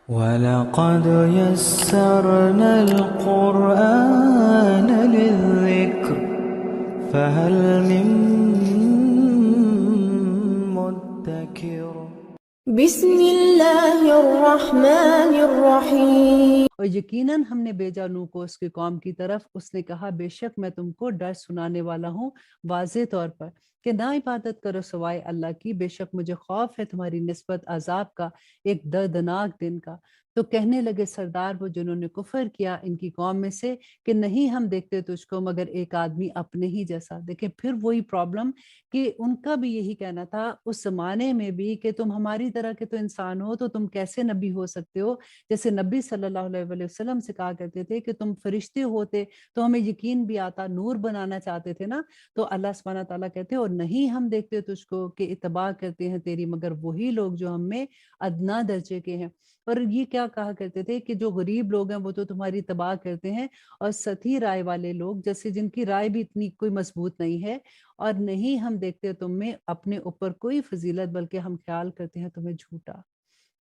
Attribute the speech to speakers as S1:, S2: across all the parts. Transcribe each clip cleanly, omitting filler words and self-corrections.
S1: وَلَقَدْ يَسَّرْنَا الْقُرْآنَ لِلذِّكْرِ فَهَلْ مِن مُّدَّكِرٍ۔
S2: بسم اللہ الرحمن الرحیم۔
S3: اور یقیناً ہم نے بھیجا نوح کو اس کی قوم کی طرف، اس نے کہا بے شک میں تم کو ڈر سنانے والا ہوں واضح طور پر کہ نہ عبادت کرو سوائے اللہ کی، بے شک مجھے خوف ہے تمہاری نسبت عذاب کا، ایک دردناک دن کا۔ تو کہنے لگے سردار وہ جنہوں نے کفر کیا ان کی قوم میں سے کہ نہیں ہم دیکھتے تجھ کو مگر ایک آدمی اپنے ہی جیسا۔ دیکھیں پھر وہی پرابلم کہ ان کا بھی یہی کہنا تھا اس زمانے میں بھی کہ تم ہماری طرح کے تو انسان ہو تو تم کیسے نبی ہو سکتے ہو؟ جیسے نبی صلی اللہ علیہ وسلم سے کہا کرتے تھے کہ تم فرشتے ہوتے تو ہمیں یقین بھی آتا، نور بنانا چاہتے تھے نا، تو اللہ سبحانہ تعالیٰ کہتے اور نہیں ہم دیکھتے تجھ کو کہ اتباع کرتے ہیں تیری مگر وہی لوگ جو ہم میں ادنا درجے کے ہیں۔ اور یہ کیا کہا کرتے تھے کہ جو غریب لوگ ہیں وہ تو تمہاری اتباع کرتے ہیں، اور سطحی رائے والے لوگ جیسے جن کی رائے بھی اتنی کوئی مضبوط نہیں ہے، اور نہیں ہم دیکھتے تم میں اپنے اوپر کوئی فضیلت بلکہ ہم خیال کرتے ہیں تمہیں جھوٹا۔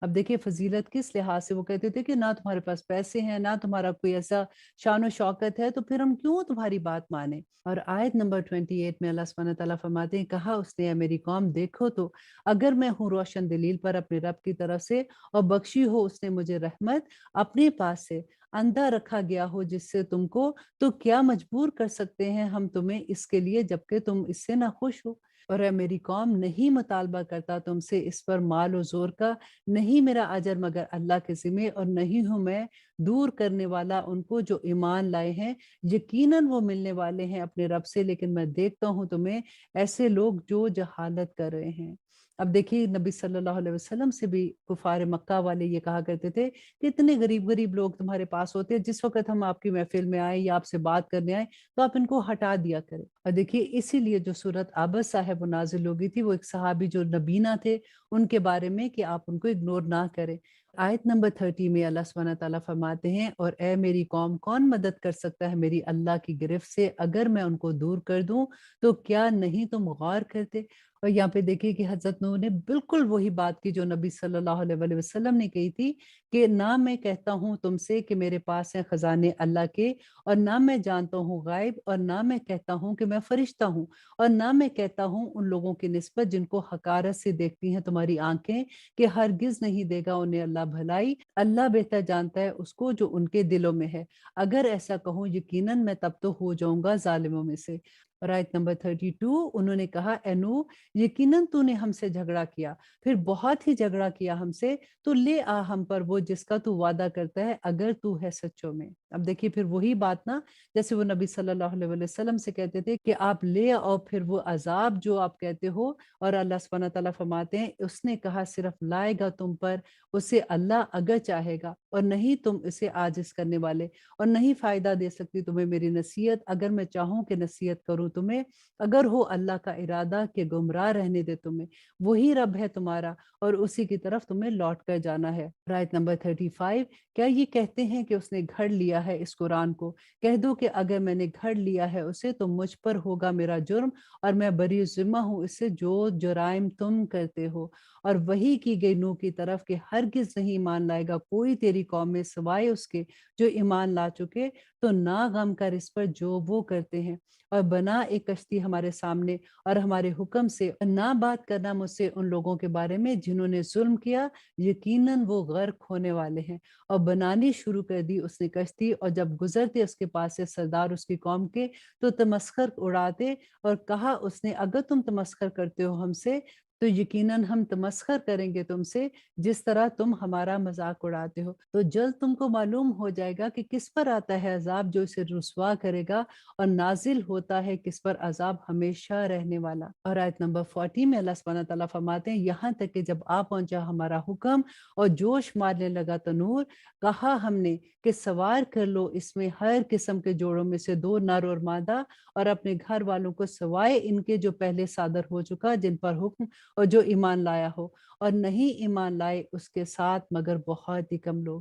S3: اب دیکھیے فضیلت کس لحاظ سے، وہ کہتے تھے کہ نہ تمہارے پاس پیسے ہیں نہ تمہارا کوئی ایسا شان و شوکت ہے تو پھر ہم کیوں تمہاری بات مانیں۔ اور آیت نمبر 28 میں اللہ سبحانہ تعالیٰ فرماتے ہیں کہا اس نے اے میری قوم دیکھو تو اگر میں ہوں روشن دلیل پر اپنے رب کی طرف سے اور بخشی ہو اس نے مجھے رحمت اپنے پاس سے، اندھا رکھا گیا ہو جس سے تم کو، تو کیا مجبور کر سکتے ہیں ہم تمہیں اس کے لیے جبکہ تم اس سے نہ خوش ہو۔ اور اے میری قوم نہیں مطالبہ کرتا تم سے اس پر مال و زور کا، نہیں میرا اجر مگر اللہ کے ذمے، اور نہیں ہوں میں دور کرنے والا ان کو جو ایمان لائے ہیں، یقیناً وہ ملنے والے ہیں اپنے رب سے، لیکن میں دیکھتا ہوں تمہیں ایسے لوگ جو جہالت کر رہے ہیں۔ اب دیکھیے نبی صلی اللہ علیہ وسلم سے بھی کفار مکہ والے یہ کہا کرتے تھے کہ اتنے غریب غریب لوگ تمہارے پاس ہوتے ہیں، جس وقت ہم آپ کی محفل میں آئے یا آپ سے بات کرنے آئے تو آپ ان کو ہٹا دیا کریں۔ اور دیکھیے اسی لیے جو سورت عبس ہے وہ نازل ہوگی تھی، وہ ایک صحابی جو نبینا تھے ان کے بارے میں کہ آپ ان کو اگنور نہ کریں۔ آیت نمبر 30 میں اللہ سبحانہ تعالیٰ فرماتے ہیں اور اے میری قوم کون مدد کر سکتا ہے میری اللہ کی گرفت سے اگر میں ان کو دور کر دوں، تو کیا نہیں تم غور کرتے۔ اور یہاں پہ دیکھیے کہ حضرت نوح نے بالکل وہی بات کی جو نبی صلی اللہ علیہ وسلم نے کہی تھی کہ نہ میں کہتا ہوں تم سے کہ میرے پاس ہیں خزانے اللہ کے، اور نہ میں جانتا ہوں غائب، اور نہ میں کہتا ہوں کہ میں فرشتہ ہوں، اور نہ میں کہتا ہوں ان لوگوں کی نسبت جن کو حقارت سے دیکھتی ہیں تمہاری آنکھیں کہ ہرگز نہیں دے گا انہیں اللہ بھلائی، اللہ بہتر جانتا ہے اس کو جو ان کے دلوں میں ہے، اگر ایسا کہوں یقیناً میں تب تو ہو جاؤں گا ظالموں میں سے۔ اور آیت نمبر 32 انہوں نے کہا اے نوح یقیناً تو نے ہم سے جھگڑا کیا، پھر بہت ہی جھگڑا کیا ہم سے، تو لے آ ہم پر وہ جس کا تو وعدہ کرتا ہے اگر تو ہے سچوں میں۔ اب دیکھیے پھر وہی بات نا جیسے وہ نبی صلی اللہ علیہ وسلم سے کہتے تھے کہ آپ لے آؤ پھر وہ عذاب جو آپ کہتے ہو، اور اللہ سبحانہ تعالیٰ فرماتے ہیں اس نے کہا صرف لائے گا تم پر اسے اللہ اگر چاہے گا، اور نہیں تم اسے عاجز کرنے والے، اور نہیں فائدہ دے سکتی تمہیں میری نصیحت اگر میں چاہوں کہ نصیحت کروں تمہیں، اگر ہو اللہ کا ارادہ کہ گمراہ رہنے دے تمہیں، وہی رب ہے تمہارا اور اسی کی طرف تمہیں لوٹ کر جانا ہے۔ آیت نمبر 35 کیا یہ کہتے ہیں کہ اس نے گھڑ لیا ہے اس قرآن کو، کہہ دو کہ اگر میں نے گھڑ لیا ہے اسے تو مجھ پر ہوگا میرا جرم، اور میں بری ذمہ ہوں اس سے جو جرائم تم کرتے ہو۔ اور وہی کی گئی نوح کی طرف کہ ہرگز نہیں ایمان لائے گا کوئی تیری قوم میں سوائے اس کے جو ایمان لا چکے، تو نہ غم کر اس پر جو وہ کرتے ہیں، اور بنا ایک کشتی ہمارے سامنے اور ہمارے حکم سے، نہ بات کرنا مجھ سے ان لوگوں کے بارے میں جنہوں نے ظلم کیا، یقیناً وہ غرق ہونے والے ہیں۔ اور بنانی شروع کر دی اس نے کشتی، اور جب گزرتے اس کے پاس سے سردار اس کی قوم کے تو تمسخر اڑاتے، اور کہا اس نے اگر تم تمسخر کرتے ہو ہم سے تو یقیناً ہم تمسخر کریں گے تم سے جس طرح تم ہمارا مذاق اڑاتے ہو، تو جلد تم کو معلوم ہو جائے گا کہ کس پر آتا ہے عذاب جو اسے رسوا کرے گا، اور نازل ہوتا ہے کس پر عذاب ہمیشہ رہنے والا۔ اور آیت نمبر 40 میں اللہ سبحانہ تعالیٰ فرماتے ہیں یہاں تک کہ جب آ پہنچا ہمارا حکم اور جوش مارنے لگا تنور، کہا ہم نے کہ سوار کر لو اس میں ہر قسم کے جوڑوں میں سے دو نر اور مادہ، اور اپنے گھر والوں کو سوائے ان کے جو پہلے صادر ہو چکا جن پر حکم اور جو ایمان لایا ہو، اور نہیں ایمان لائے اس کے ساتھ مگر بہت ہی کم لوگ۔